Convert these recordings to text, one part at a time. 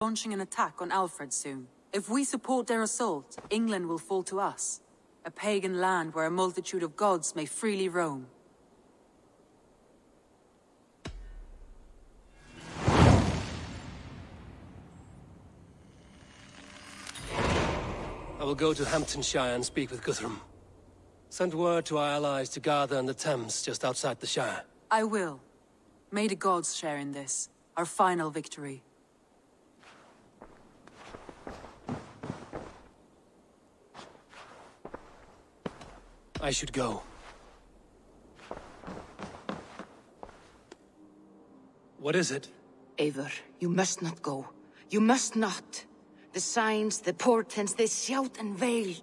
launching an attack on Alfred soon. If we support their assault, England will fall to us. A pagan land where a multitude of gods may freely roam. I will go to Hamtunscire and speak with Guthrum. Send word to our allies to gather on the Thames just outside the Shire. I will. May the gods share in this, our final victory. I should go. What is it? Eivor, you must not go. You must not. The signs, the portents, they shout and wail.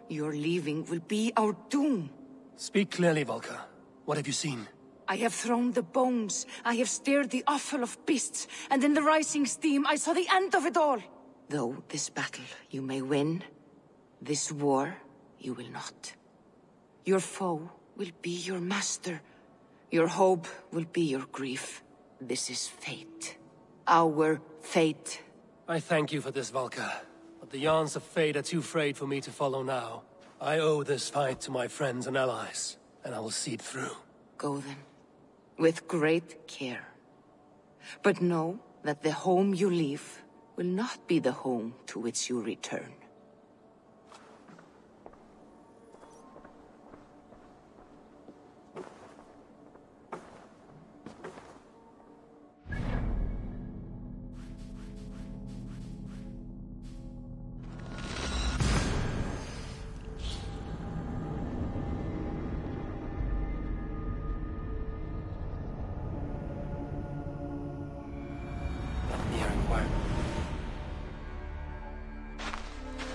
Your leaving will be our doom. Speak clearly, Volker. What have you seen? I have thrown the bones. I have stirred the offal of beasts. And in the rising steam, I saw the end of it all. Though this battle you may win, this war you will not. Your foe will be your master. Your hope will be your grief. This is fate. Our fate. I thank you for this, Volker. But the yarns of fate are too frayed for me to follow now. I owe this fight to my friends and allies, and I will see it through. Go then, with great care. But know that the home you leave will not be the home to which you return.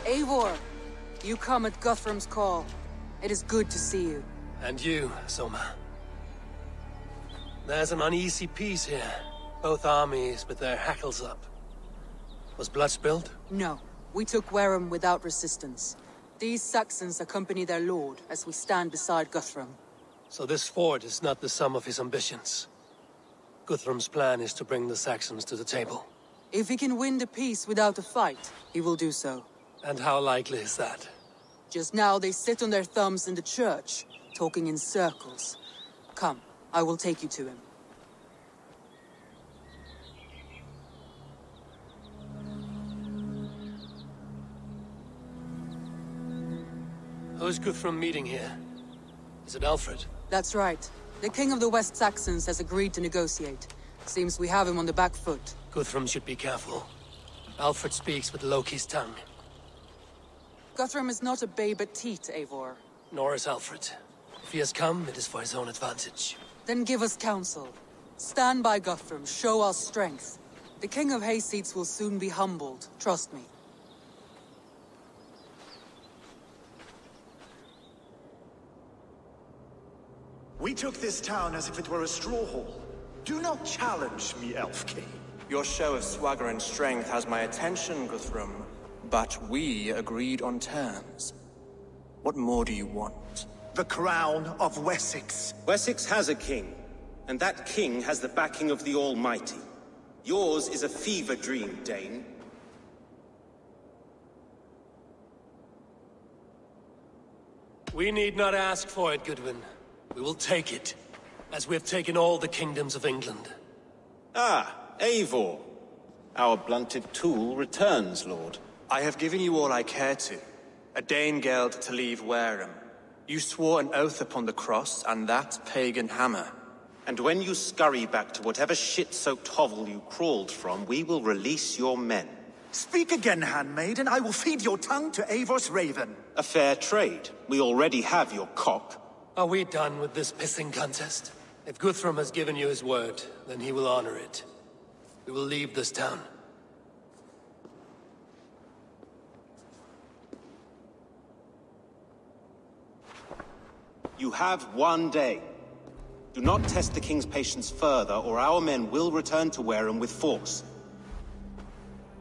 Eivor, you come at Guthrum's call. It is good to see you. And you, Soma. There's an uneasy peace here. Both armies with their hackles up. Was blood spilled? No. We took Wareham without resistance. These Saxons accompany their lord as we stand beside Guthrum. So this fort is not the sum of his ambitions. Guthrum's plan is to bring the Saxons to the table. If he can win the peace without a fight, he will do so. And how likely is that? Just now they sit on their thumbs in the church, talking in circles. Come, I will take you to him. Who's Guthrum meeting here? Is it Alfred? That's right. The king of the West Saxons has agreed to negotiate. Seems we have him on the back foot. Guthrum should be careful. Alfred speaks with Loki's tongue. Guthrum is not a babe at teat, Eivor. Nor is Alfred. If he has come, it is for his own advantage. Then give us counsel. Stand by Guthrum, show our strength. The King of Hayseeds will soon be humbled, trust me. We took this town as if it were a straw hall. Do not challenge me, Elf King. Your show of swagger and strength has my attention, Guthrum. But we agreed on terms. What more do you want? The crown of Wessex. Wessex has a king, and that king has the backing of the Almighty. Yours is a fever dream, Dane. We need not ask for it, Goodwin. We will take it, as we have taken all the kingdoms of England. Ah, Eivor. Our blunted tool returns, Lord. I have given you all I care to. A Danegeld to leave Wareham. You swore an oath upon the cross, and that pagan hammer. And when you scurry back to whatever shit-soaked hovel you crawled from, we will release your men. Speak again, handmaid, and I will feed your tongue to Eivor's raven. A fair trade. We already have your cock. Are we done with this pissing contest? If Guthrum has given you his word, then he will honor it. We will leave this town. You have one day. Do not test the king's patience further, or our men will return to Wareham with force.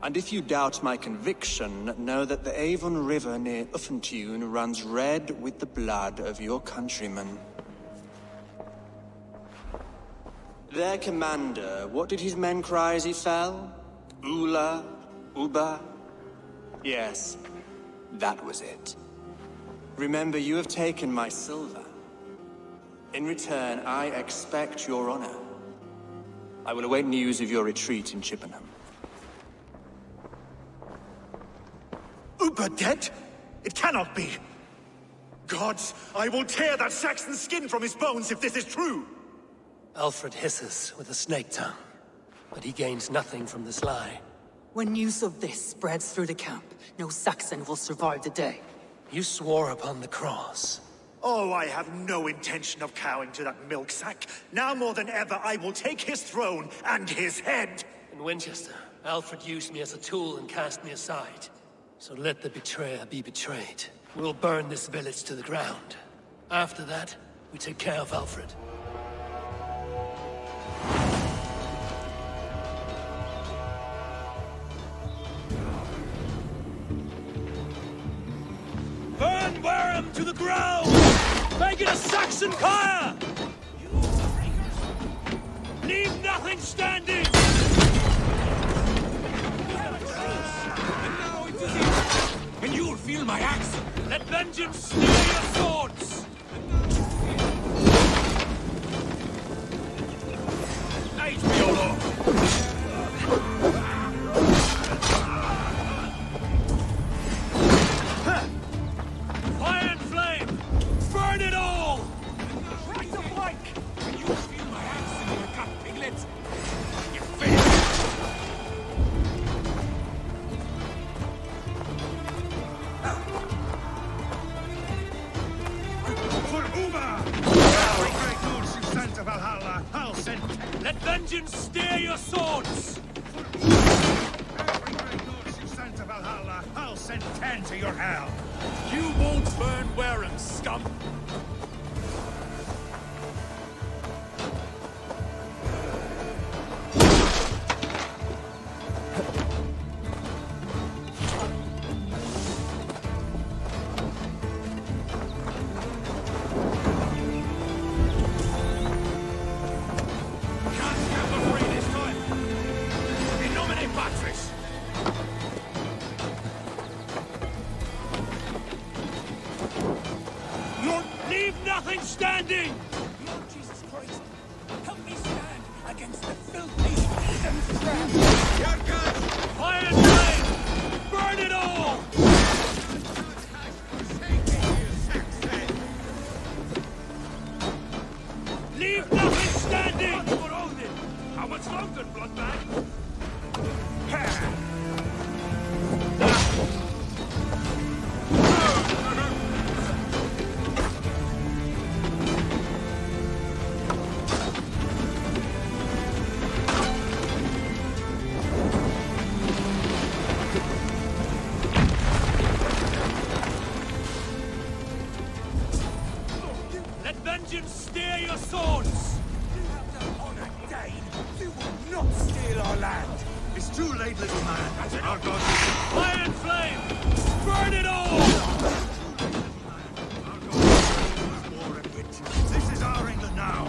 And if you doubt my conviction, know that the Avon River near Uffentune runs red with the blood of your countrymen. Their commander, what did his men cry as he fell? Ula, Uba? Yes, that was it. Remember, you have taken my silver. In return, I expect your honor. I will await news of your retreat in Chippenham. Uber dead? It cannot be! Gods, I will tear that Saxon's skin from his bones if this is true! Alfred hisses with a snake tongue, but he gains nothing from this lie. When news of this spreads through the camp, no Saxon will survive the day. You swore upon the cross. Oh, I have no intention of cowing to that milk sack. Now more than ever, I will take his throne and his head! In Winchester, Alfred used me as a tool and cast me aside. So let the betrayer be betrayed. We'll burn this village to the ground. After that, we take care of Alfred. Burn Wareham to the ground! Make it a Saxon pyre! Leave nothing standing! And you'll feel my axe! Let vengeance steal your swords! Aid me, O Lord! Fire and flame! Burn it all! Right to flank! And you'll feel my axe in your gut, piglet! You finished! For Uber! Every great goods you sent to Valhalla, I'll send 10. Let vengeance steer your swords! Every great goods you sent to Valhalla, I'll send 10 to your hell. You won't burn Wareham, scum! Leave nothing standing! Lord Jesus Christ, help me stand against the filthy heathens trap! Fire and flame! Burn it all! Leave nothing standing! For Odin! How much longer, bloodbag? Let vengeance steer your swords! You have done honor, Dane! You will not steal our land! It's too late, little man. Our God. Fire and flame! Burn it all! Our God. War and wit. This is our England now.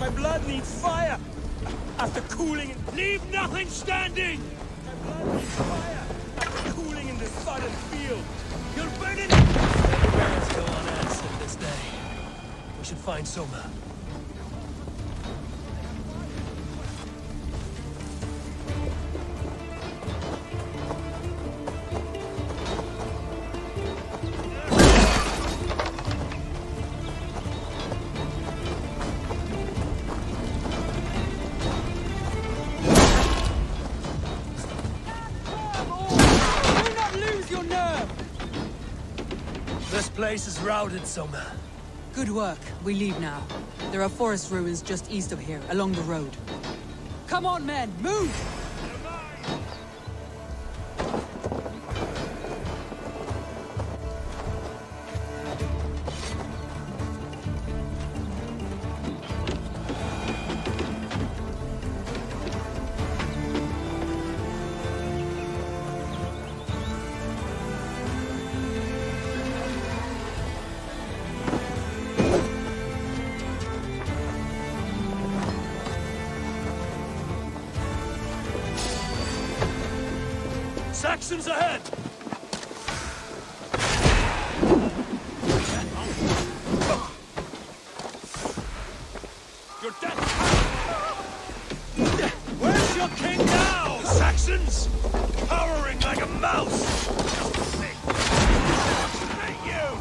My blood needs fire! After cooling in... Leave nothing standing! My blood needs fire! After cooling in this sodden field! You'll burn it! Let the barrels go unanswered this day. We should find Soma. This place is routed, Soma. Good work. We leave now. There are forest ruins just east of here, along the road. Come on, men! Move! Saxons ahead! You're dead! Where's your king now, Saxons? Cowering like a mouse! Hey, you!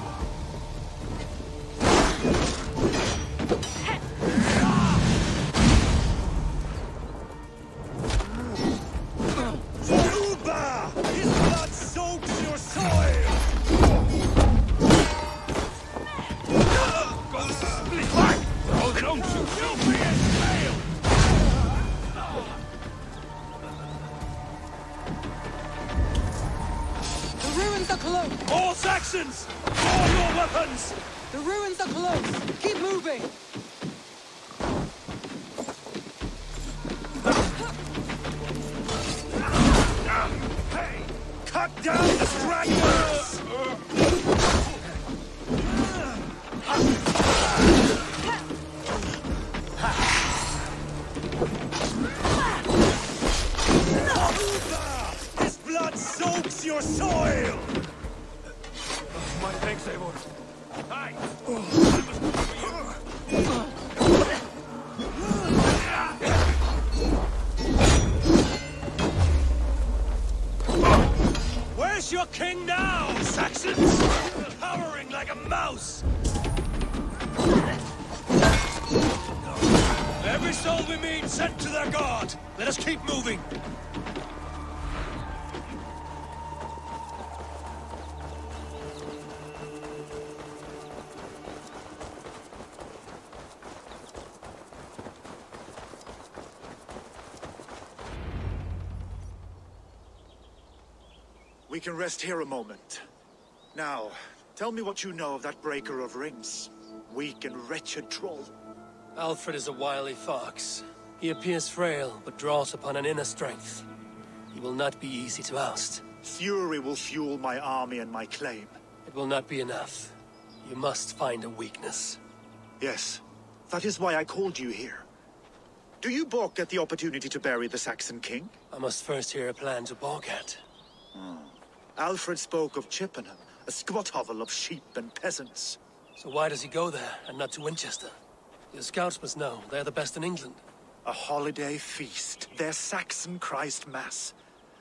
His blood soaks your soil! Go split back! Oh, don't you kill me and fail! The ruins are close! All Saxons! Draw your weapons! The ruins are close! Keep moving! Hey! Cut down the stragglers! His blood soaks your soil! My thanks, Eivor. Hi! Where's your king now, Saxons? Cowering like a mouse! Every soul we meet sent to their god! Let us keep moving! We can rest here a moment. Now, tell me what you know of that breaker of rings. Weak and wretched troll. Alfred is a wily fox. He appears frail, but draws upon an inner strength. He will not be easy to oust. Fury will fuel my army and my claim. It will not be enough. You must find a weakness. Yes, that is why I called you here. Do you balk at the opportunity to bury the Saxon king? I must first hear a plan to balk at. Alfred spoke of Chippenham, a squat hovel of sheep and peasants. So why does he go there, and not to Winchester? Your scouts must know. They're the best in England. A holiday feast, their Saxon Christ Mass.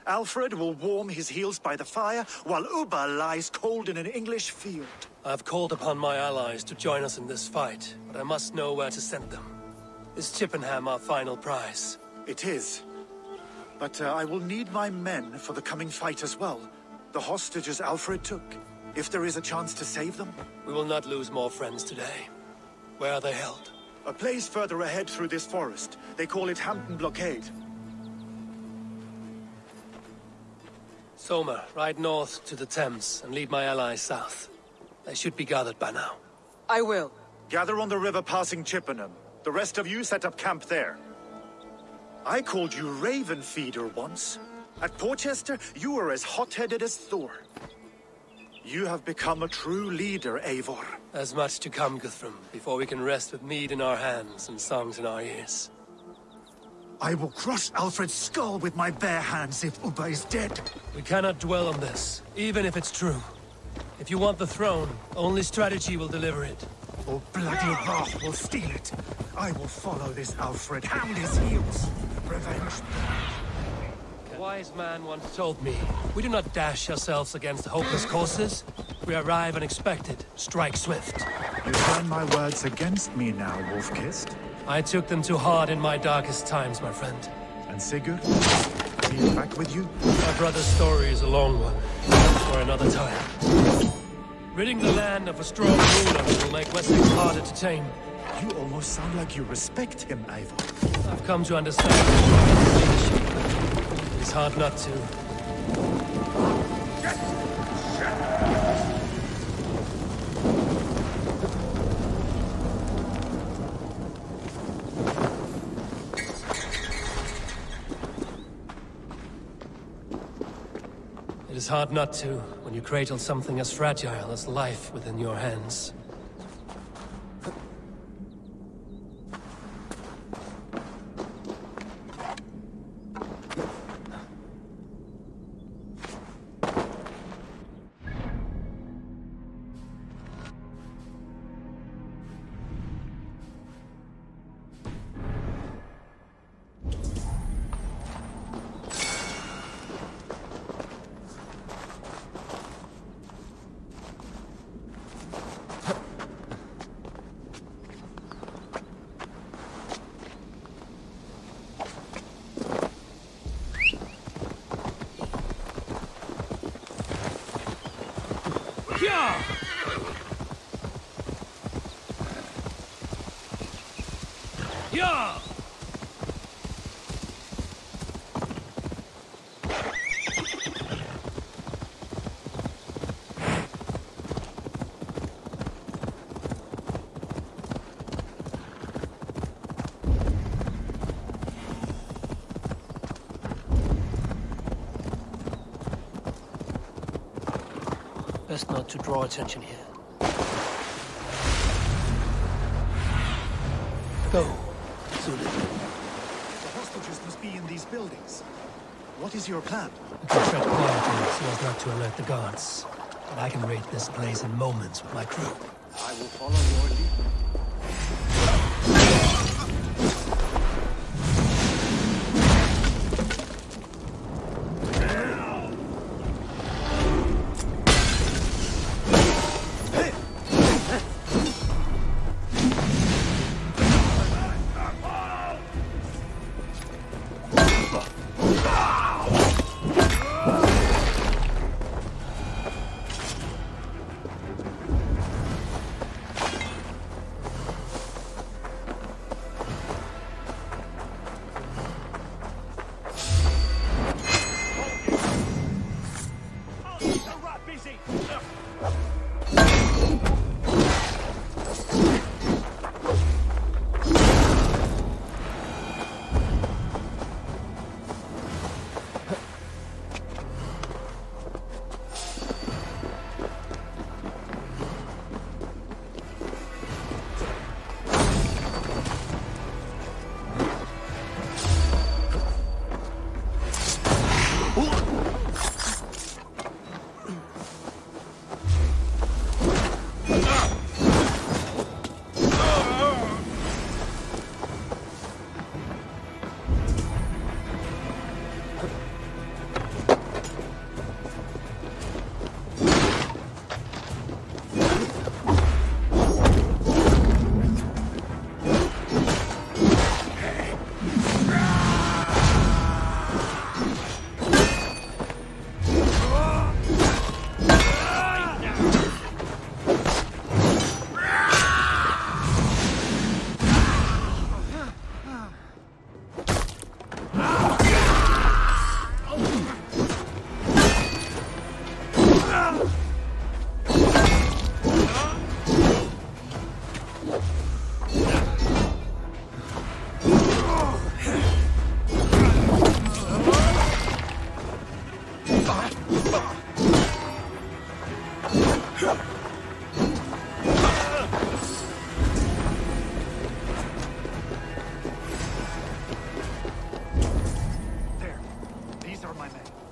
Alfred will warm his heels by the fire, while Ubba lies cold in an English field. I've called upon my allies to join us in this fight, but I must know where to send them. Is Chippenham our final prize? It is. But I will need my men for the coming fight as well. The hostages Alfred took. If there is a chance to save them. We will not lose more friends today. Where are they held? A place further ahead through this forest. They call it Hampton Blockade. Soma, ride north to the Thames and lead my allies south. They should be gathered by now. I will. Gather on the river passing Chippenham. The rest of you set up camp there. I called you Raven Feeder once. At Porchester, you were as hot-headed as Thor. You have become a true leader, Eivor. There's much to come, Guthrum, before we can rest with mead in our hands and songs in our ears. I will crush Alfred's skull with my bare hands if Ubba is dead. We cannot dwell on this, even if it's true. If you want the throne, only strategy will deliver it. Or bloody wrath will steal it. I will follow this Alfred, hound his heels. Revenge. A wise man once told me, we do not dash ourselves against hopeless courses. We arrive unexpected, strike swift. You turn my words against me now, Wolf-Kissed. I took them too hard in my darkest times, my friend. And Sigurd? Is he back with you? My brother's story is a long one, for another time. Ridding the land of a strong ruler will make Wessex harder to tame. You almost sound like you respect him, Eivor. I've come to understand his leadership. It's hard not to. It is hard not to, when you cradle something as fragile as life within your hands. Yeah! Best not to draw attention here. Go. Soon. The hostages must be in these buildings. What is your plan? We can tread quietly so as not to alert the guards. But I can raid this place in moments with my crew. I will follow your lead.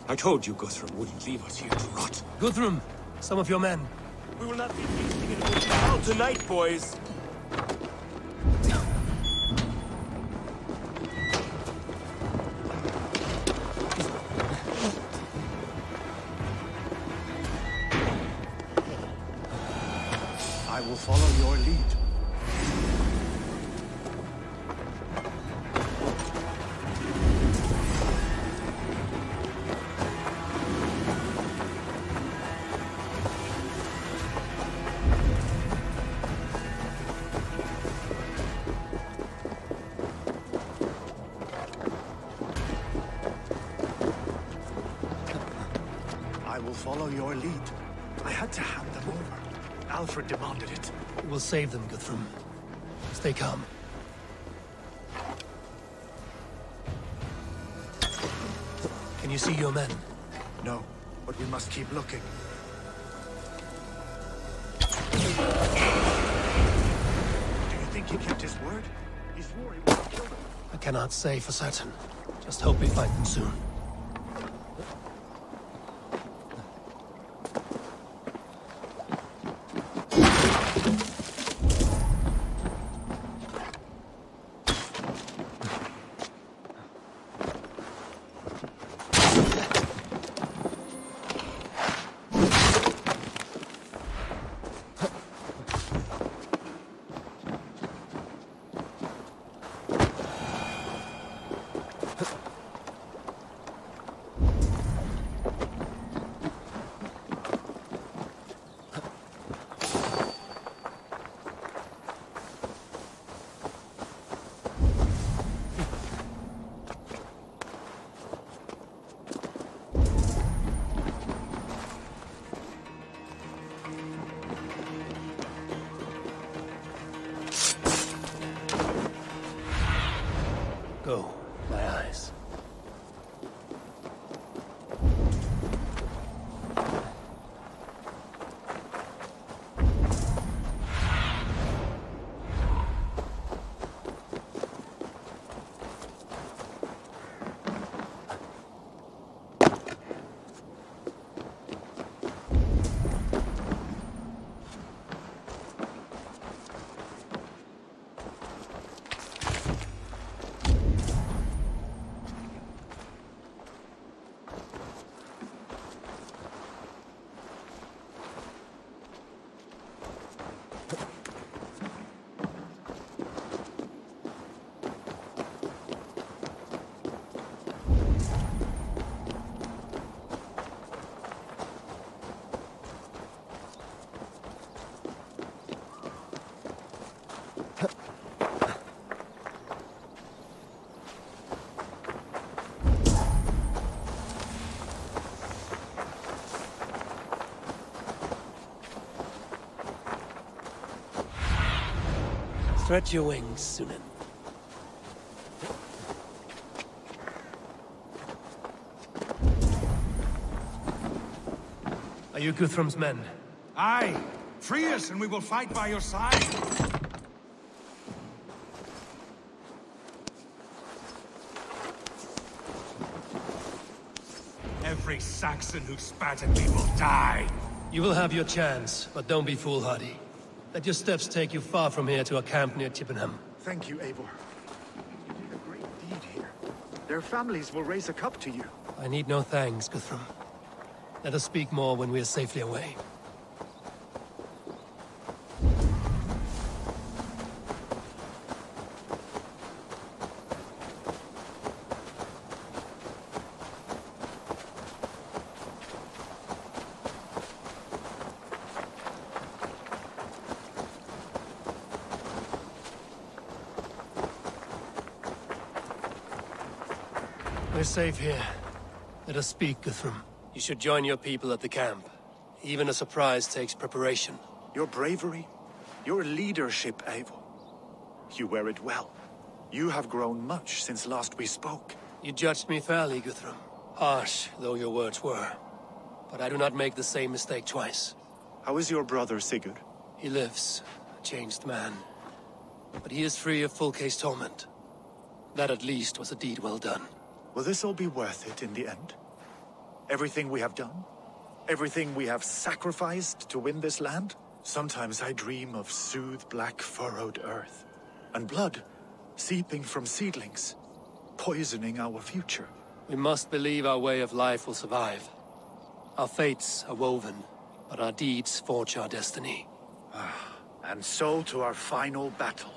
I told you Guthrum wouldn't leave us here to rot. Guthrum, some of your men. We will not be feasting in Valhalla tonight, boys. I will follow your lead. I will follow your lead. I had to hand them over. Alfred demanded it. We'll save them, Guthrum. Stay calm. Can you see your men? No, but we must keep looking. Do you think he kept his word? He swore he would kill them. I cannot say for certain. Just hope we find them soon. Stretch your wings, Sunan. Are you Guthrum's men? Aye. Free us and we will fight by your side. Every Saxon who spat at me will die. You will have your chance, but don't be foolhardy. Let your steps take you far from here to a camp near Chippenham. Thank you, Eivor. You did a great deed here. Their families will raise a cup to you. I need no thanks, Guthrum. Let us speak more when we are safely away. We're safe here. Let us speak, Guthrum. You should join your people at the camp. Even a surprise takes preparation. Your bravery, your leadership, Eivor. You wear it well. You have grown much since last we spoke. You judged me fairly, Guthrum. Harsh though your words were. But I do not make the same mistake twice. How is your brother, Sigurd? He lives, a changed man. But he is free of full case torment. That at least was a deed well done. Will this all be worth it in the end? Everything we have done? Everything we have sacrificed to win this land? Sometimes I dream of soothed black furrowed earth, and blood seeping from seedlings, poisoning our future. We must believe our way of life will survive. Our fates are woven, but our deeds forge our destiny. And so to our final battle.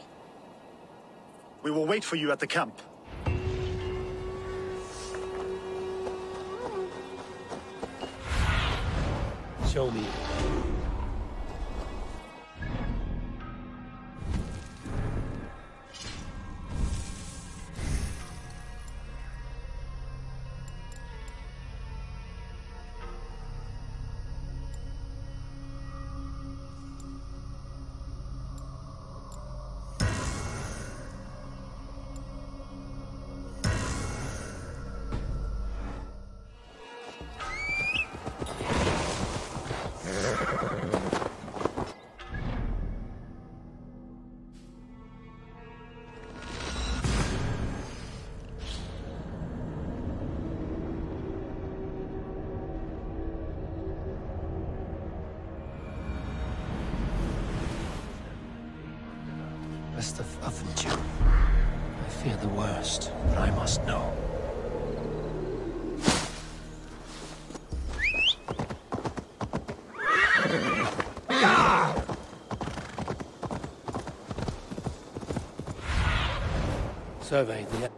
We will wait for you at the camp. Show me. Rest of Hamtunscire. I fear the worst, but I must know. Survey the...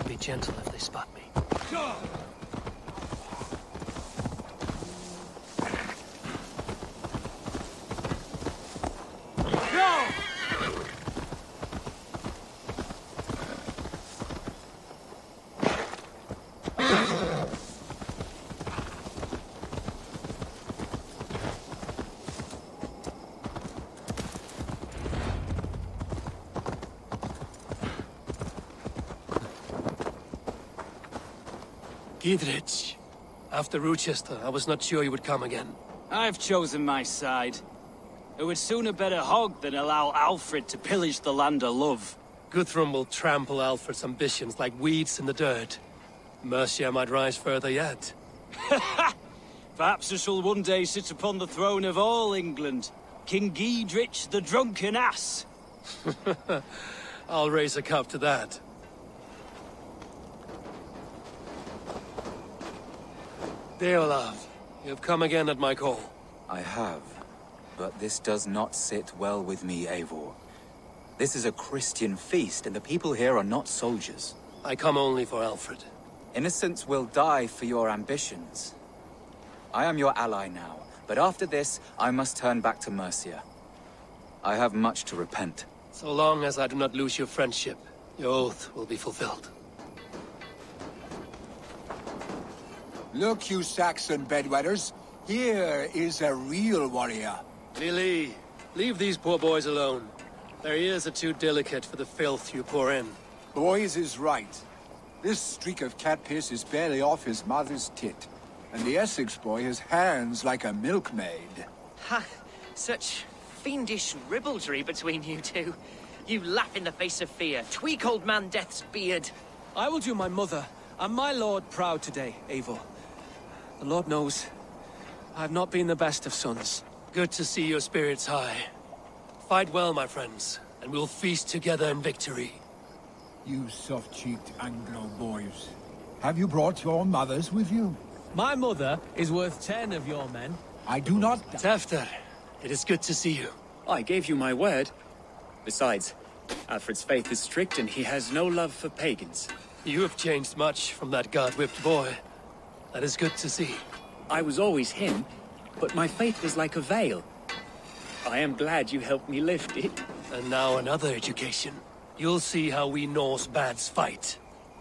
Be gentle if they spot me. Gidrich. After Rochester, I was not sure you would come again. I've chosen my side. I would sooner bet a hog than allow Alfred to pillage the land of love. Guthrum will trample Alfred's ambitions like weeds in the dirt. Mercia might rise further yet. Perhaps I shall one day sit upon the throne of all England. King Giedrich the drunken ass. I'll raise a cup to that. Deolav, you have come again at my call. I have, but this does not sit well with me, Eivor. This is a Christian feast, and the people here are not soldiers. I come only for Alfred. Innocents will die for your ambitions. I am your ally now, but after this, I must turn back to Mercia. I have much to repent. So long as I do not lose your friendship, your oath will be fulfilled. Look, you Saxon bedwetters. Here is a real warrior. Lily, leave these poor boys alone. Their ears are too delicate for the filth you pour in. Boys is right. This streak of cat piss is barely off his mother's tit. And the Essex boy has hands like a milkmaid. Ha! Such fiendish ribaldry between you two. You laugh in the face of fear. Tweak old man Death's beard. I will do my mother and my lord proud today, Eivor. The Lord knows, I have not been the best of sons. Good to see your spirits high. Fight well, my friends, and we'll feast together in victory. You soft-cheeked Anglo boys. Have you brought your mothers with you? My mother is worth 10 of your men. I do not... Tefter, it is good to see you. I gave you my word. Besides, Alfred's faith is strict and he has no love for pagans. You have changed much from that god-whipped boy. That is good to see. I was always him, but my faith was like a veil. I am glad you helped me lift it. And now another education. You'll see how we Norse bads fight.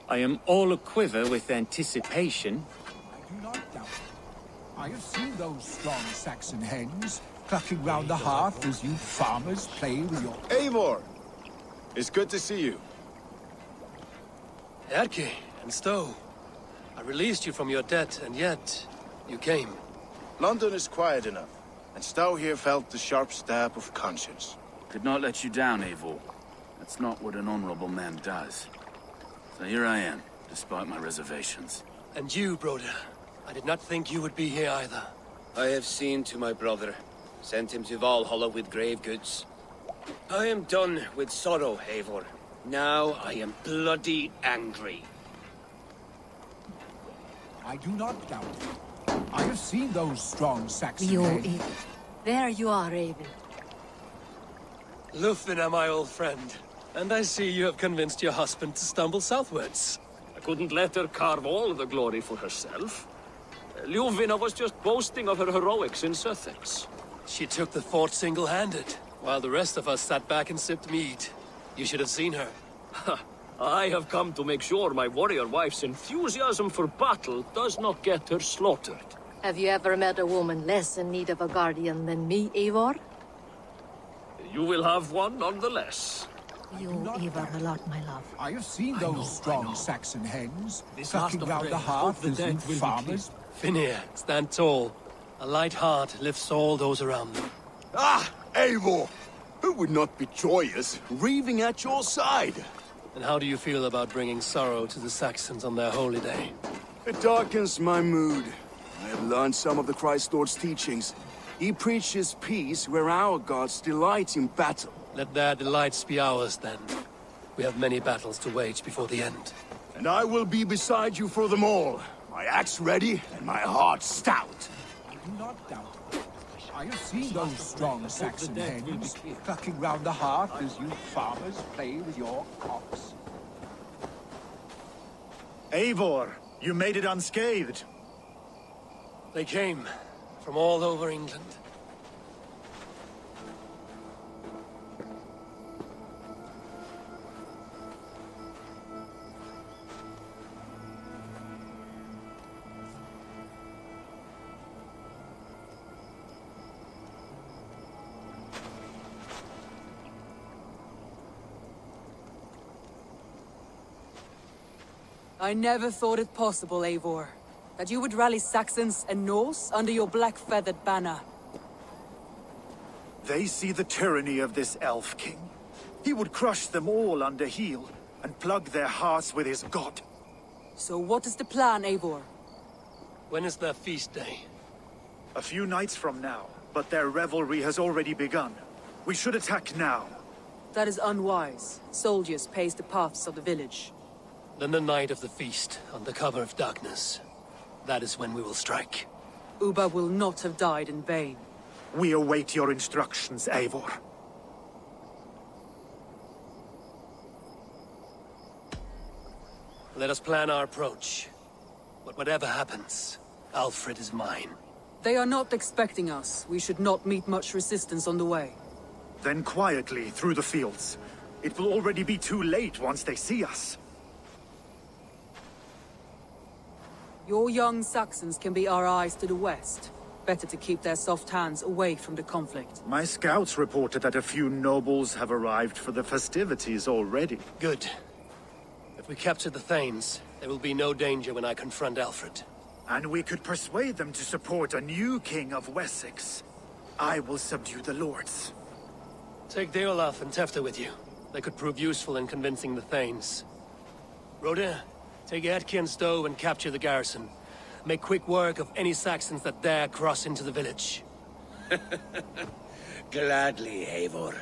I am all aquiver with anticipation. I do not doubt it. I have seen those strong Saxon hens clucking round the hearth as you farmers play with your... Eivor! It's good to see you. Erke and Stowe. I released you from your debt, and yet you came. London is quiet enough, and Stowe here felt the sharp stab of conscience. Could not let you down, Eivor. That's not what an honorable man does. So here I am, despite my reservations. And you, Broder. I did not think you would be here either. I have seen to my brother. Sent him to Valhalla with grave goods. I am done with sorrow, Eivor. Now I am bloody angry. I do not doubt it. I have seen those strong Saxon hens. There you are, Raven. Lufvina, my old friend. And I see you have convinced your husband to stumble southwards. I couldn't let her carve all the glory for herself. Lufvina was just boasting of her heroics in Sussex. She took the fort single-handed, while the rest of us sat back and sipped mead. You should have seen her. I have come to make sure my warrior wife's enthusiasm for battle does not get her slaughtered. Have you ever met a woman less in need of a guardian than me, Eivor? You will have one nonetheless. You Eivor a lot, my love. I have seen those strong Saxon hens clucking round the hearth as you farmers... Finir, stand tall. A light heart lifts all those around them. Ah, Eivor! Who would not be joyous, raving at your side? And how do you feel about bringing sorrow to the Saxons on their holy day? It darkens my mood. I have learned some of the Christ Lord's teachings. He preaches peace where our gods delight in battle. Let their delights be ours, then. We have many battles to wage before the end. And I will be beside you for them all. My axe ready and my heart stout. I do not doubt it. I have seen those strong Saxon hens clucking round the hearth as you farmers play with your cocks. Eivor, you made it unscathed. They came from all over England. I never thought it possible, Eivor, that you would rally Saxons and Norse under your black-feathered banner. They see the tyranny of this elf king. He would crush them all under heel and plug their hearts with his god. So what is the plan, Eivor? When is their feast day? A few nights from now, but their revelry has already begun. We should attack now. That is unwise. Soldiers pace the paths of the village. Then the night of the feast, under cover of darkness. That is when we will strike. Uba will not have died in vain. We await your instructions, Eivor. Let us plan our approach. But whatever happens, Alfred is mine. They are not expecting us. We should not meet much resistance on the way. Then quietly through the fields. It will already be too late once they see us. Your young Saxons can be our eyes to the west. Better to keep their soft hands away from the conflict. My scouts reported that a few nobles have arrived for the festivities already. Good. If we capture the Thanes, there will be no danger when I confront Alfred. And we could persuade them to support a new king of Wessex. I will subdue the lords. Take Deolaf and Tefta with you. They could prove useful in convincing the Thanes. Rhoda, take Etki and Stowe and capture the garrison. Make quick work of any Saxons that dare cross into the village. Gladly, Eivor.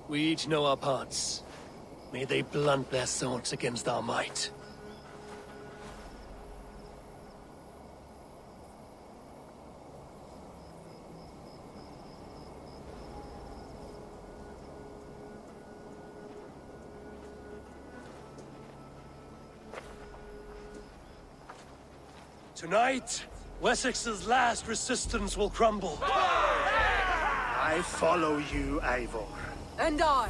We each know our parts. May they blunt their swords against our might. Tonight, Wessex's last resistance will crumble. I follow you, Eivor. And I.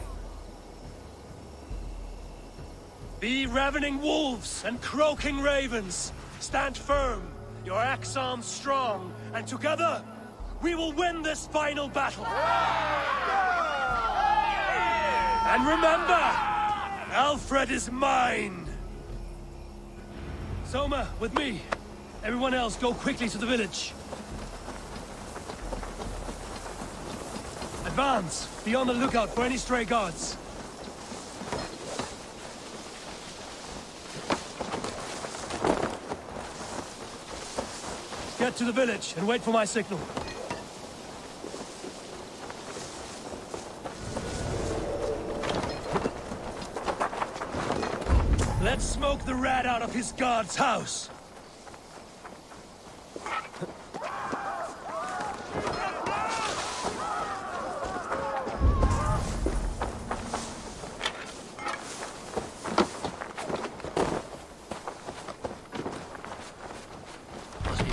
Be ravening wolves and croaking ravens. Stand firm, your axe arms strong, and together, we will win this final battle. And remember, Alfred is mine. Soma, with me. Everyone else, go quickly to the village. Advance! Be on the lookout for any stray guards. Get to the village and wait for my signal. Let's smoke the rat out of his guard's house.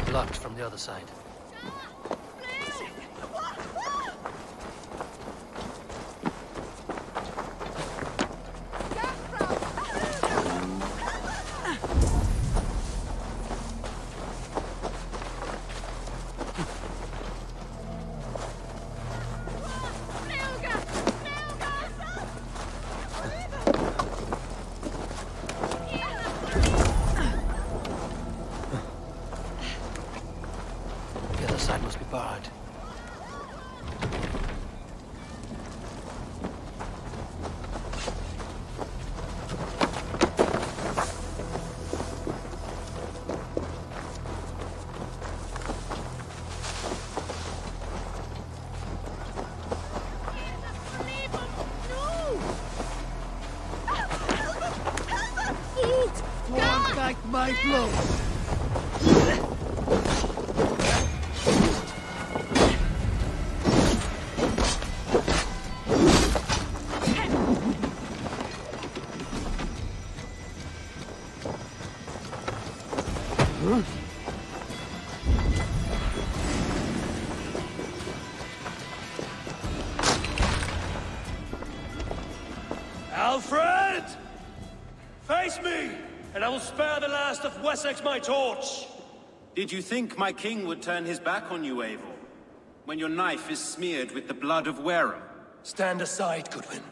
Blocked from the other side. My blow. Alfred! Face me, and I will spare the last of Wessex my torch! Did you think my king would turn his back on you, Eivor? When your knife is smeared with the blood of Wareham? Stand aside, Goodwin.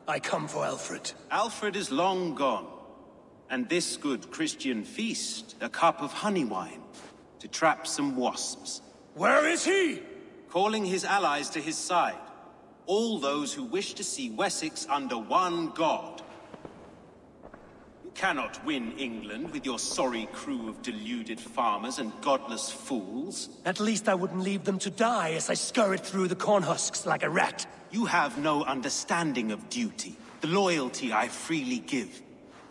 I come for Alfred. Alfred is long gone. And this good Christian feast, a cup of honey wine, to trap some wasps. Where is he? Calling his allies to his side. All those who wish to see Wessex under one god. Cannot win England with your sorry crew of deluded farmers and godless fools. At least I wouldn't leave them to die as I scurried through the corn husks like a rat. You have no understanding of duty, the loyalty I freely give.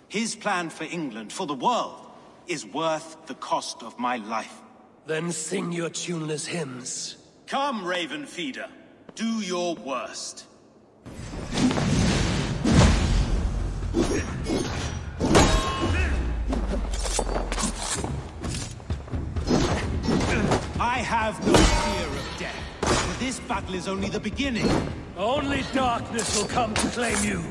His plan for England, for the world, is worth the cost of my life. Then sing your tuneless hymns. Come, Raven Feeder. Do your worst. I have no fear of death, for this battle is only the beginning. Only darkness will come to claim you.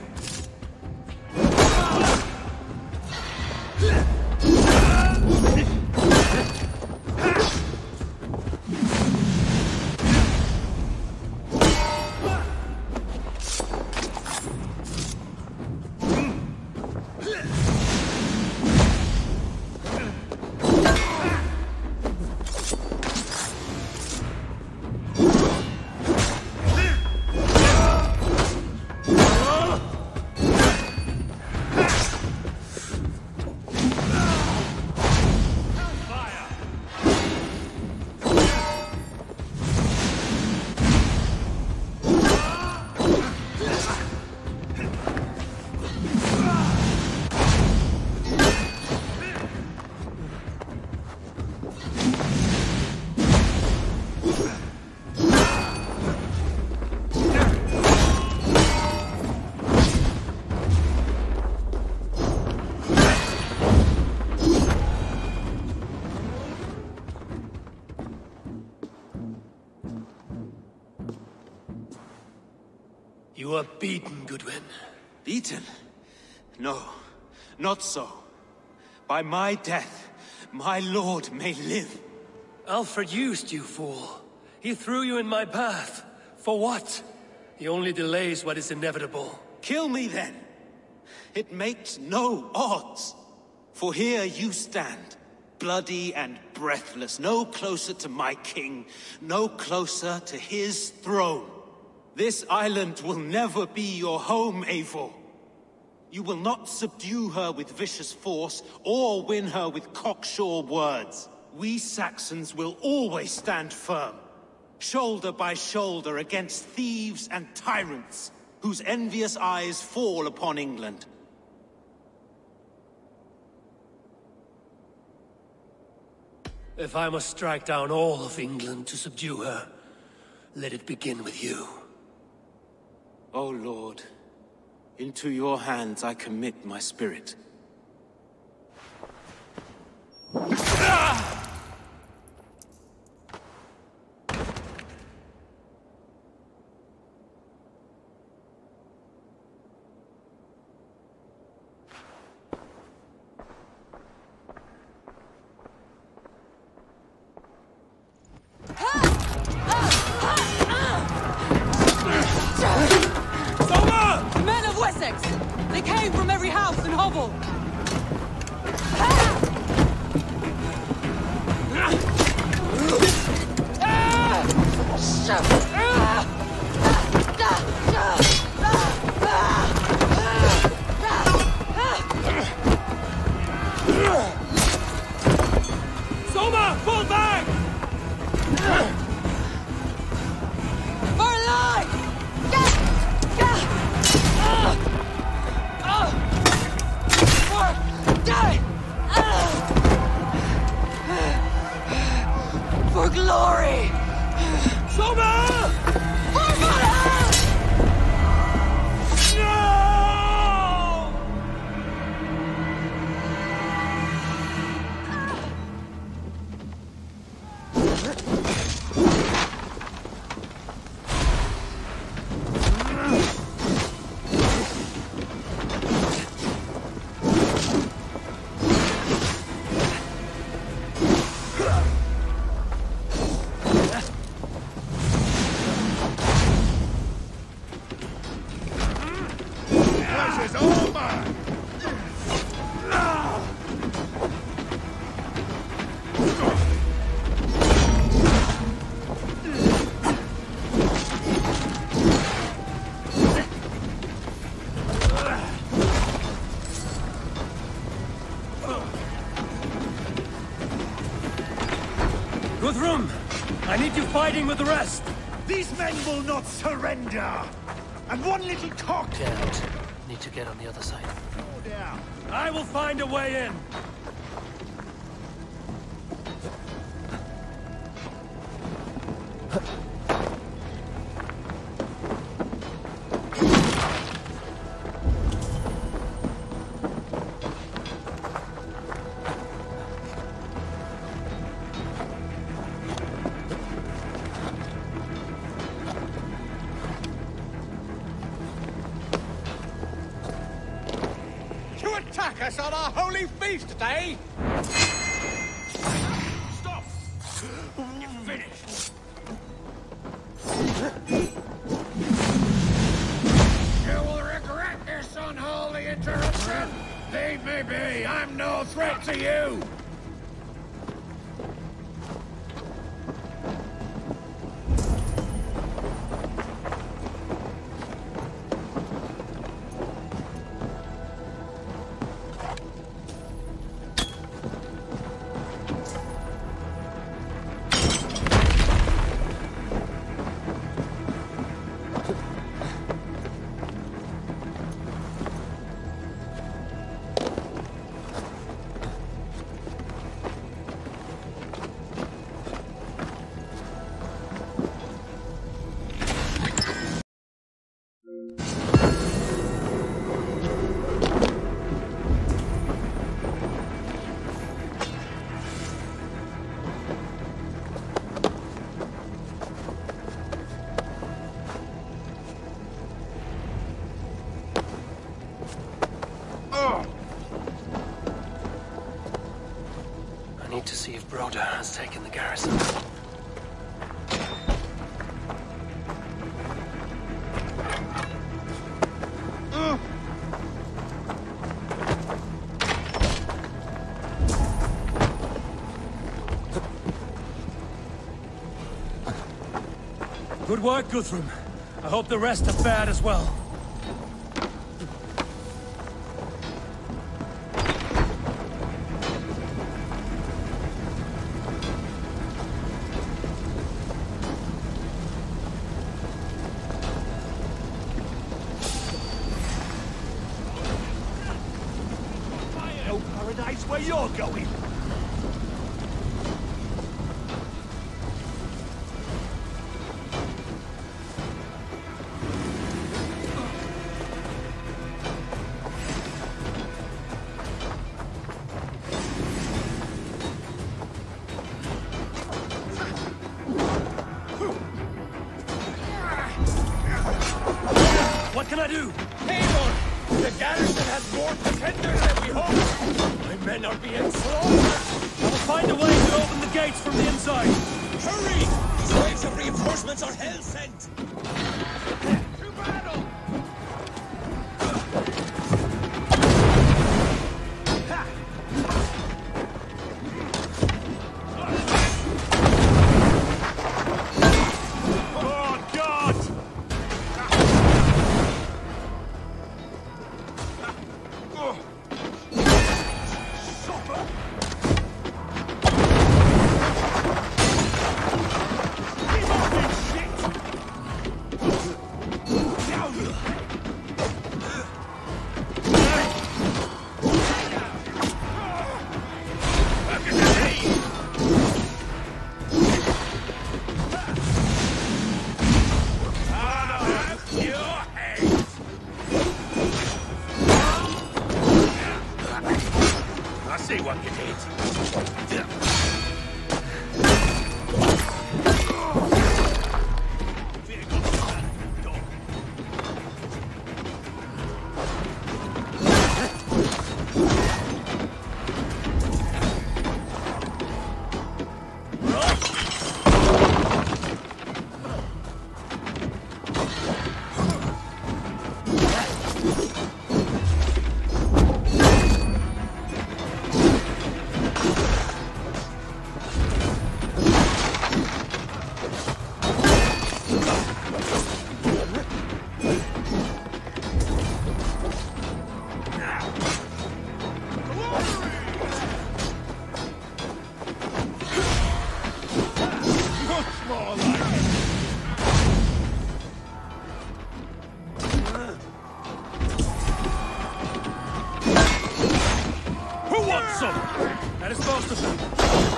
You are beaten, Goodwin. Beaten? No, not so. By my death, my lord may live. Alfred used you, fool. He threw you in my path. For what? He only delays what is inevitable. Kill me then. It makes no odds. For here you stand, bloody and breathless, no closer to my king, no closer to his throne. This island will never be your home, Eivor. You will not subdue her with vicious force, or win her with cocksure words. We Saxons will always stand firm, shoulder by shoulder against thieves and tyrants, whose envious eyes fall upon England. If I must strike down all of England to subdue her, let it begin with you. O Lord, into your hands I commit my spirit. Men of Wessex! They came from every house and hovel! Soma, pull back! For life! For glory! Soma! need you fighting with the rest! These men will not surrender! And one little cock... Get out. Need to get on the other side. I will find a way in! Attack us on our holy feast day! Stop! You're finished! You will regret this unholy interruption! Leave me be! I'm no threat to you! I need to see if Broder has taken the garrison. Good work, Guthrum. I hope the rest have fared as well. No paradise where you're going! What can I do? Eivor! The garrison has more pretenders than we hoped! My men are being slaughtered! I will find a way to open the gates from the inside! Hurry! These waves of reinforcements are hell-sent! To battle! Oh, God! I see what you did.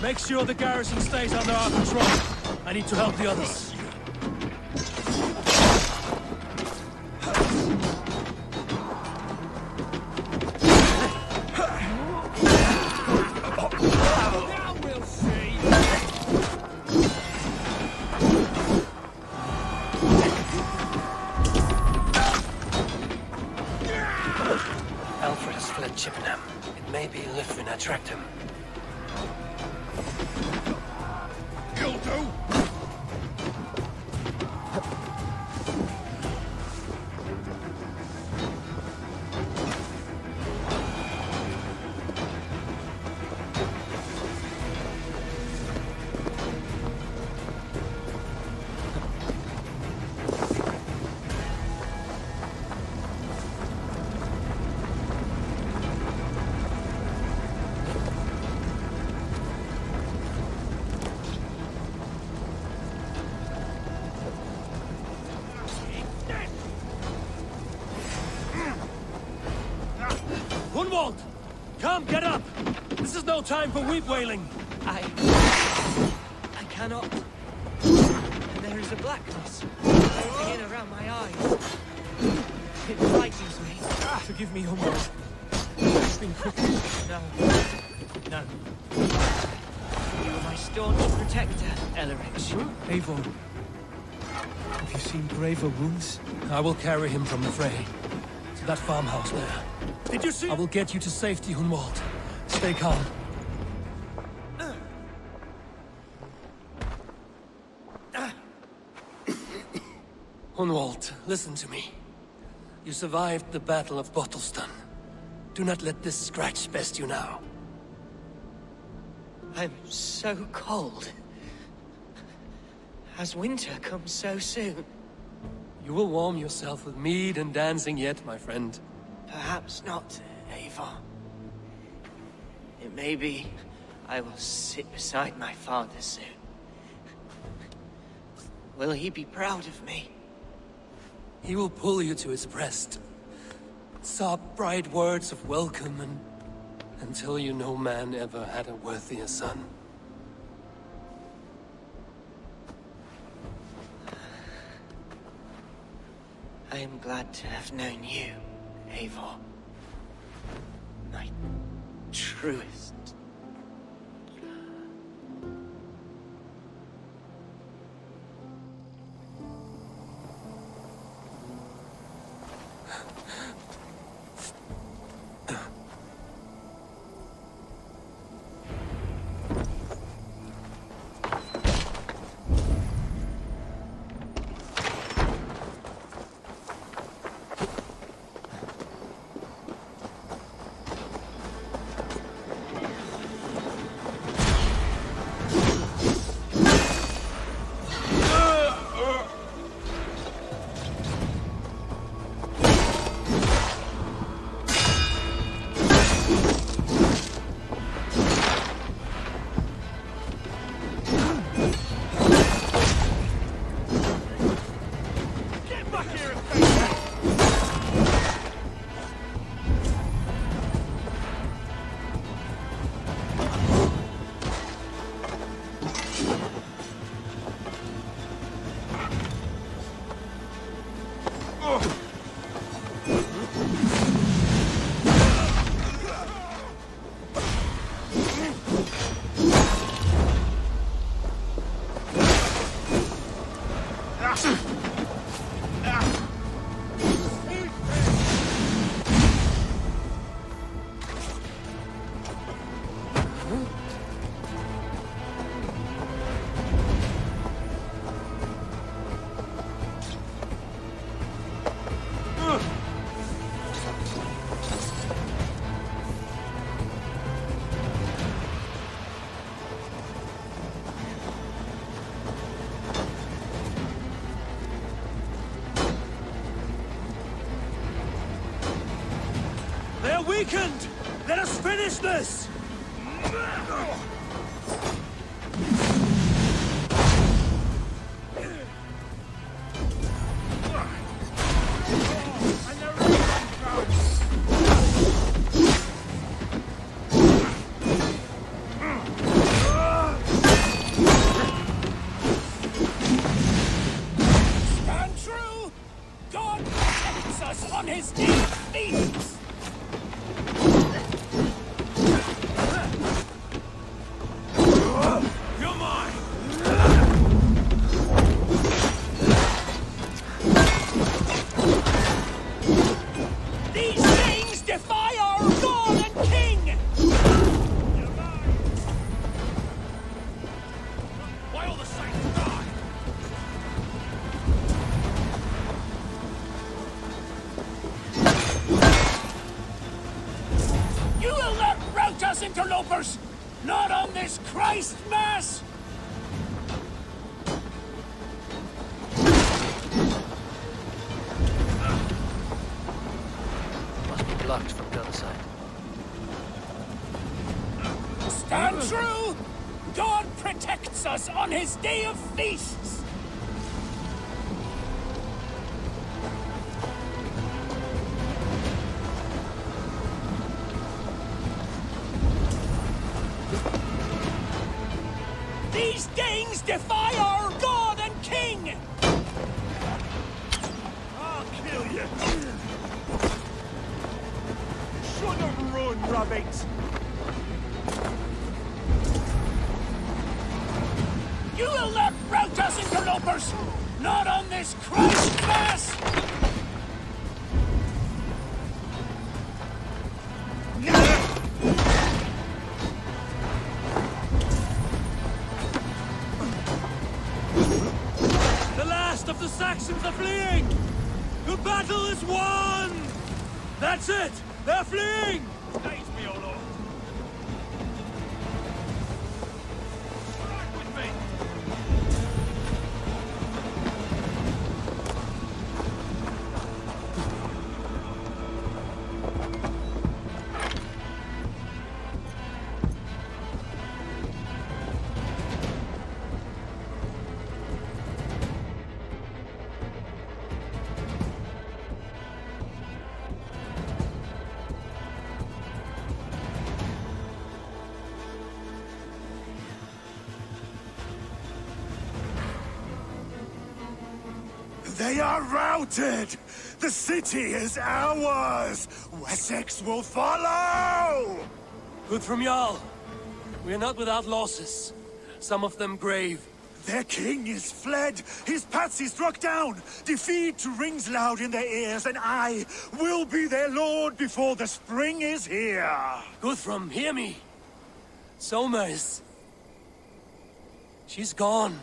Make sure the garrison stays under our control. I need to help the others. Alfred has fled Chippenham. It may be Lythrin had tracked him. You'll do! Gunwald! Come, get up! This is no time for weep wailing! I cannot. And there is a blackness moving in around my eyes. It frightens me. Forgive me, Gunwald. It's been quick. No. No. You are my staunch protector, Ellerich. Eivor, have you seen graver wounds? I will carry him from the fray. To that farmhouse there. Did you see? I will get you to safety, Gunwald. Stay calm. Gunwald, listen to me. You survived the Battle of Bottleston. Do not let this scratch best you now. I'm so cold. Has winter come so soon? You will warm yourself with mead and dancing yet, my friend. Perhaps not, Eivor. It may be I will sit beside my father soon. Will he be proud of me? He will pull you to his breast. Sob bright words of welcome and until you no man ever had a worthier son. I am glad to have known you, Eivor. My truest. Weakened! Let us finish this! us on his feet! You're mine! These things defy our God and King! Why all the saints die? You will not rout us, interlopers! Not on this Christ Mass! Must be blocked from the other side. Stand true! God protects us on his day of feasts! These Danes defy our God and King! I'll kill you! Should have run, rabbit! You will not rout us, interlopers! Not on this Christ Mass! The last of the Saxons are fleeing! The battle is won! That's it! They're fleeing! Praise be, O Lord! Strike with me! They are routed! The city is ours! Wessex will follow! Good from Jarl. We're not without losses. Some of them grave. Their king is fled! His patsy struck down! Defeat rings loud in their ears, and I will be their lord before the spring is here! Guthrum, hear me! Soma is... she's gone.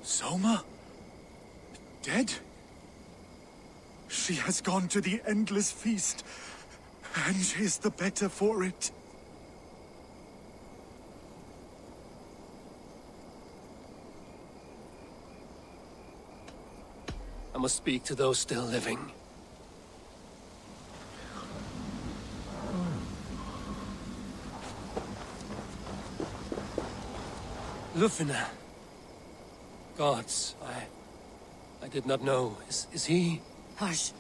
Soma? Dead? She has gone to the endless feast, and is the better for it. I must speak to those still living. Lufina. Gods, I did not know. Is he? Hush.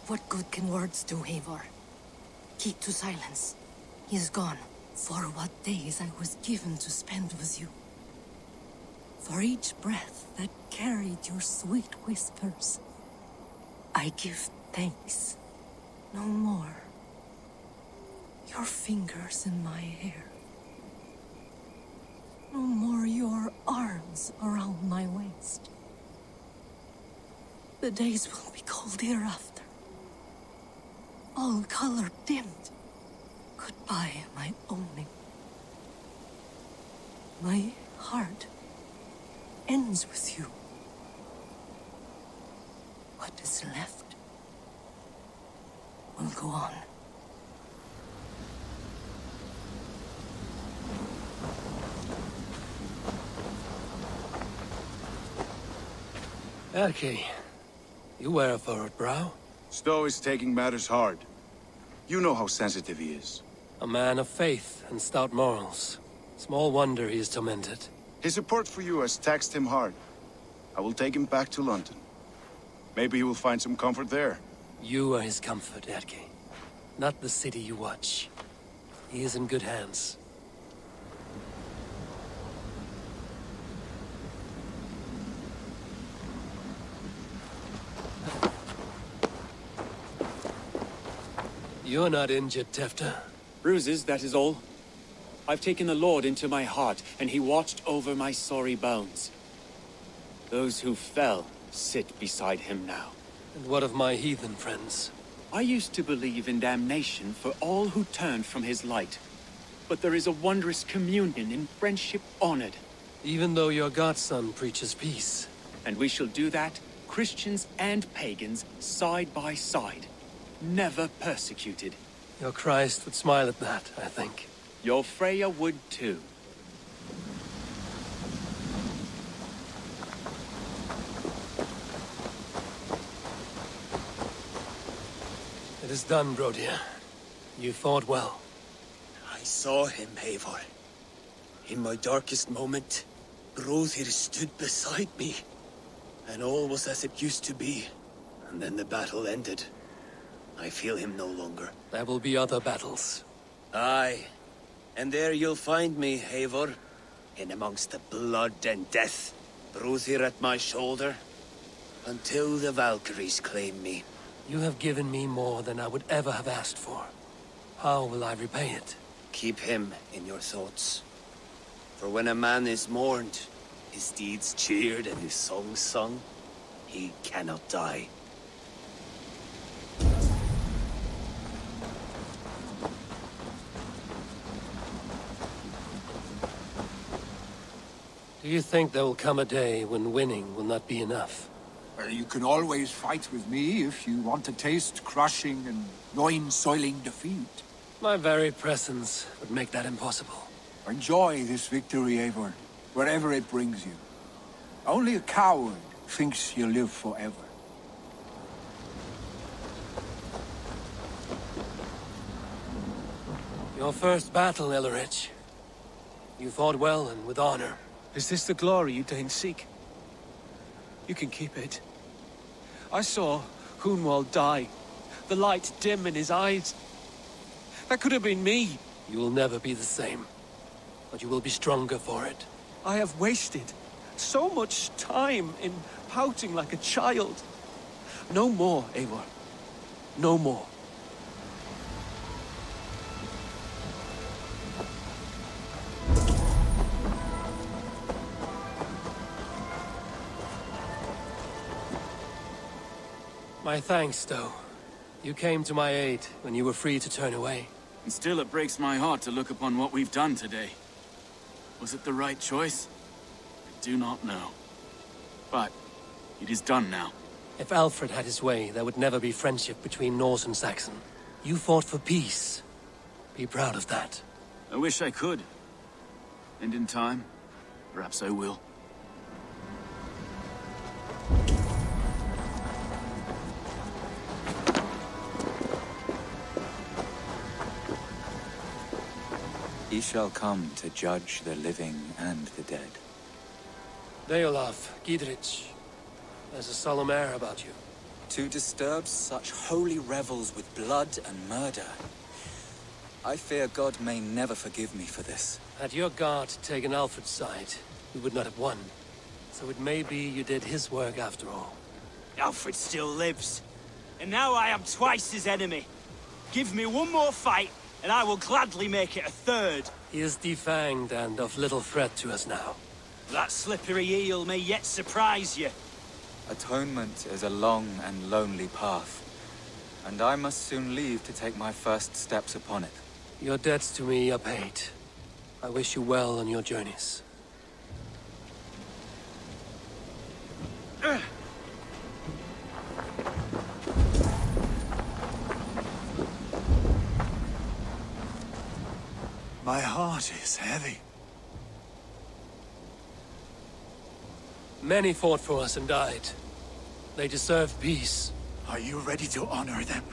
What good can words do, Eivor? Keep to silence. He is gone. For what days I was given to spend with you. For each breath that carried your sweet whispers. I give thanks. No more. Your fingers in my hair. No more your arms around my waist. The days will be cold hereafter. All color dimmed. Goodbye, my only. My heart ends with you. What is left will go on. Erke, you wear a furrowed brow. Stowe is taking matters hard. You know how sensitive he is. A man of faith and stout morals. Small wonder he is tormented. His support for you has taxed him hard. I will take him back to London. Maybe he will find some comfort there. You are his comfort, Erke. Not the city you watch. He is in good hands. You're not injured, Tefta. Bruises, that is all. I've taken the Lord into my heart, and he watched over my sorry bones. Those who fell sit beside him now. And what of my heathen friends? I used to believe in damnation for all who turned from his light. But there is a wondrous communion in friendship honored. Even though your godson preaches peace. And we shall do that, Christians and pagans, side by side. Never persecuted. Your Christ would smile at that, I think. Your Freya would too. It is done, Brodir. You fought well. I saw him, Eivor. In my darkest moment, Brodir stood beside me. And all was as it used to be. And then the battle ended. I feel him no longer. There will be other battles. Aye. And there you'll find me, Eivor. In amongst the blood and death. Brodir at my shoulder. Until the Valkyries claim me. You have given me more than I would ever have asked for. How will I repay it? Keep him in your thoughts. For when a man is mourned, his deeds cheered and his songs sung, he cannot die. Do you think there will come a day when winning will not be enough? Well, you can always fight with me if you want to taste crushing and loin-soiling defeat. My very presence would make that impossible. Enjoy this victory, Eivor, wherever it brings you. Only a coward thinks he'll live forever. Your first battle, Ellerich. You fought well and with honor. Is this the glory you deign seek? You can keep it. I saw Hunwald die. The light dim in his eyes. That could have been me. You will never be the same. But you will be stronger for it. I have wasted so much time in pouting like a child. No more, Eivor. No more. My thanks, Stowe. You came to my aid when you were free to turn away. And still it breaks my heart to look upon what we've done today. Was it the right choice? I do not know. But it is done now. If Alfred had his way, there would never be friendship between Norse and Saxon. You fought for peace. Be proud of that. I wish I could. And in time, perhaps I will. He shall come to judge the living and the dead. Deolaf, Gidrich, there's a solemn air about you. To disturb such holy revels with blood and murder. I fear God may never forgive me for this. Had your guard taken Alfred's side, we would not have won. So it may be you did his work after all. Alfred still lives. And now I am twice his enemy. Give me one more fight, and I will gladly make it a third. He is defanged and of little threat to us now. That slippery eel may yet surprise you. Atonement is a long and lonely path, and I must soon leave to take my first steps upon it. Your debts to me are paid. I wish you well on your journeys. My heart is heavy. Many fought for us and died. They deserve peace. Are you ready to honor them?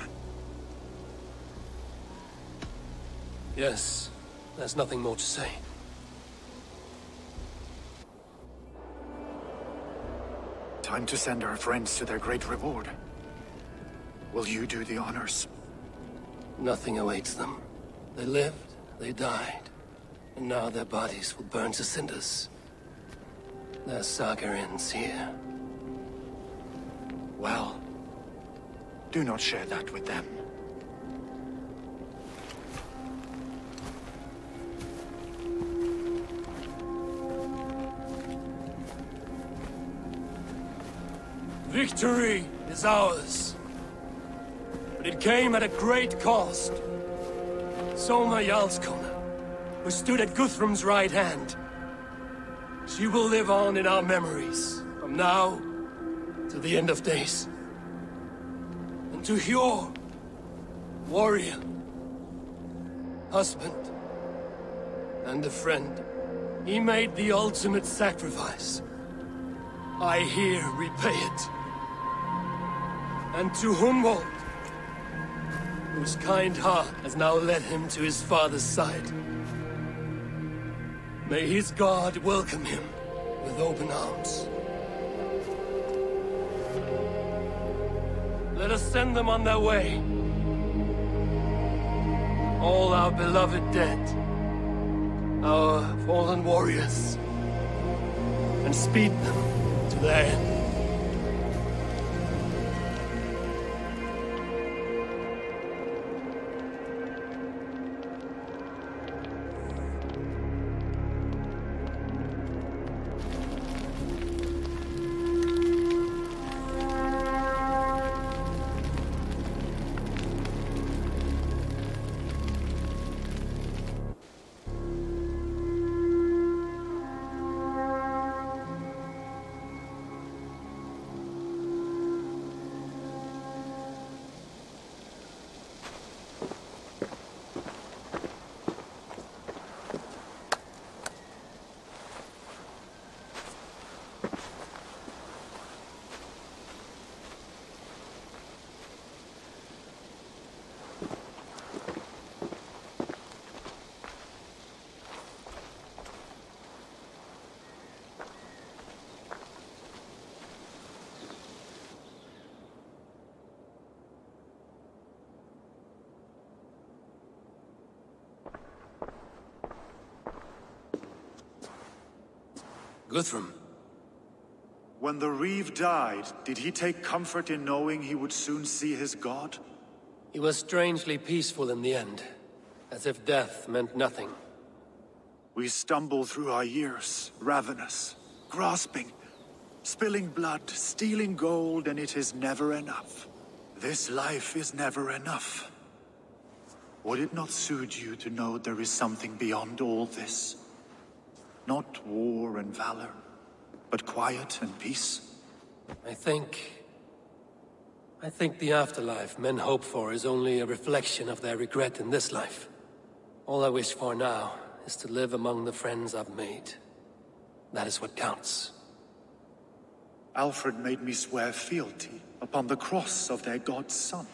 Yes. There's nothing more to say. Time to send our friends to their great reward. Will you do the honors? Nothing awaits them. They lived, they died, and now their bodies will burn to cinders. Their saga ends here. Well, do not share that with them. Victory is ours. But it came at a great cost. Soma Jarlskona, who stood at Guthrum's right hand. She will live on in our memories, from now to the end of days. And to Hjor, warrior, husband, and a friend, he made the ultimate sacrifice. I here repay it. And to Hunwald, whose kind heart has now led him to his father's side. May his God welcome him with open arms. Let us send them on their way. All our beloved dead, our fallen warriors, and speed them to their end. Guthrum. When the Reeve died, did he take comfort in knowing he would soon see his god? He was strangely peaceful in the end, as if death meant nothing. We stumble through our years, ravenous, grasping, spilling blood, stealing gold, and it is never enough. This life is never enough. Would it not soothe you to know there is something beyond all this? Not war and valor, but quiet and peace? I think the afterlife men hope for is only a reflection of their regret in this life. All I wish for now is to live among the friends I've made. That is what counts. Alfred made me swear fealty upon the cross of their god's son.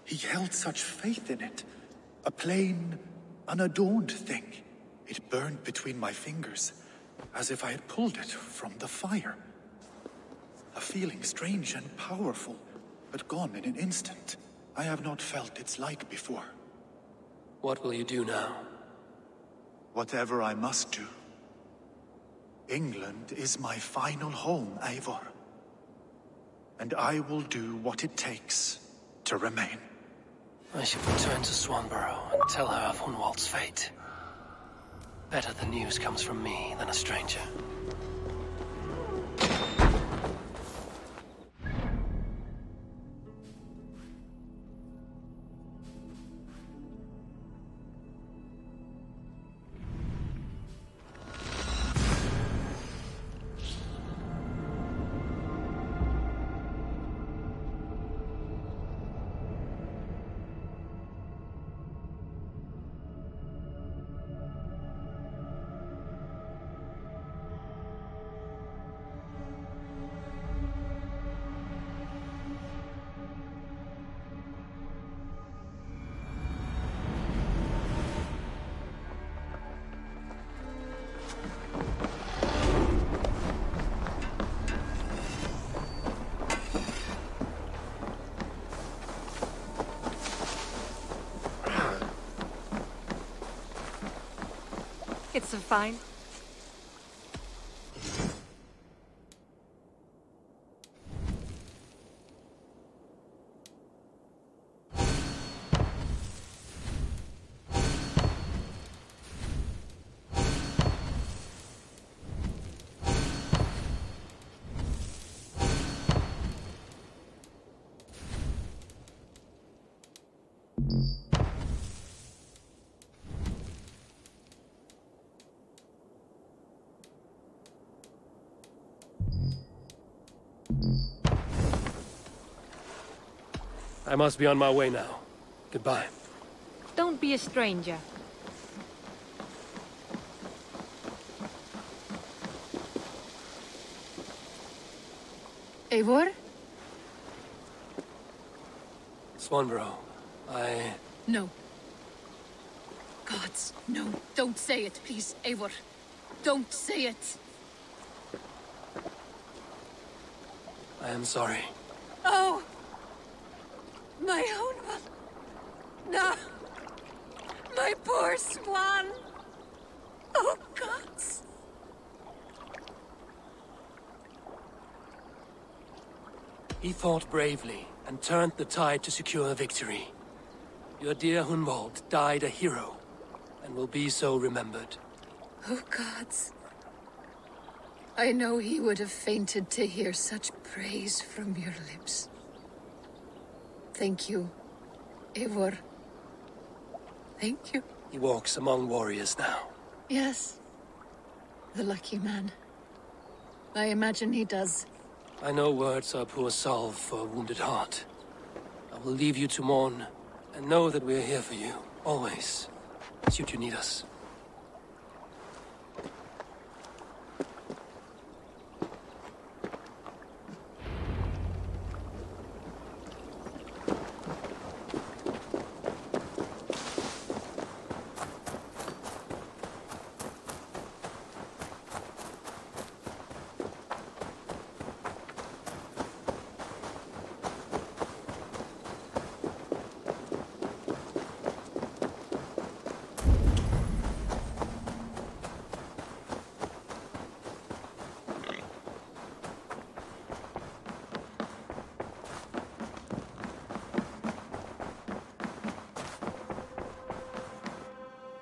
He held such faith in it, a plain, unadorned thing. It burned between my fingers, as if I had pulled it from the fire. A feeling strange and powerful, but gone in an instant. I have not felt its like before. What will you do now? Whatever I must do. England is my final home, Eivor. And I will do what it takes to remain. I should return to Swanborough and tell her of Hunwald's fate. Better the news comes from me than a stranger. It's fine. I must be on my way now. Goodbye. Don't be a stranger. Eivor? Swanborough, No. Gods, no. Don't say it, please, Eivor. Don't say it. I am sorry. Oh! My own one. No! My poor swan! Oh, gods! He fought bravely and turned the tide to secure victory. Your dear Hunwald died a hero, and will be so remembered. Oh, gods. I know he would have fainted to hear such praise from your lips. Thank you, Eivor. Thank you. He walks among warriors now. Yes. The lucky man. I imagine he does. I know words are poor salve for a wounded heart. I will leave you to mourn, and know that we are here for you, always, should you need us.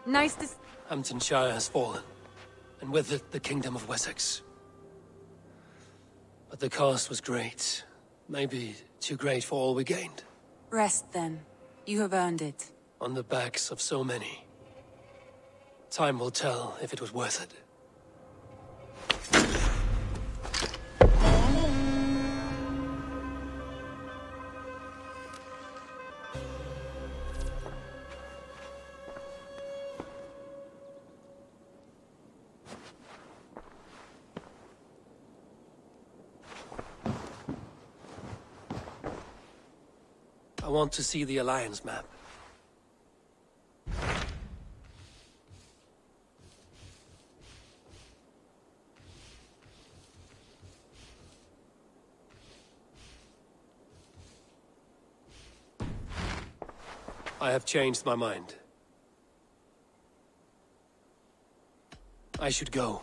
Nice to... Hamtunscire has fallen, and with it the Kingdom of Wessex. But the cost was great. Maybe too great for all we gained. Rest then. You have earned it. On the backs of so many. Time will tell if it was worth it. I want to see the Alliance map. I have changed my mind. I should go.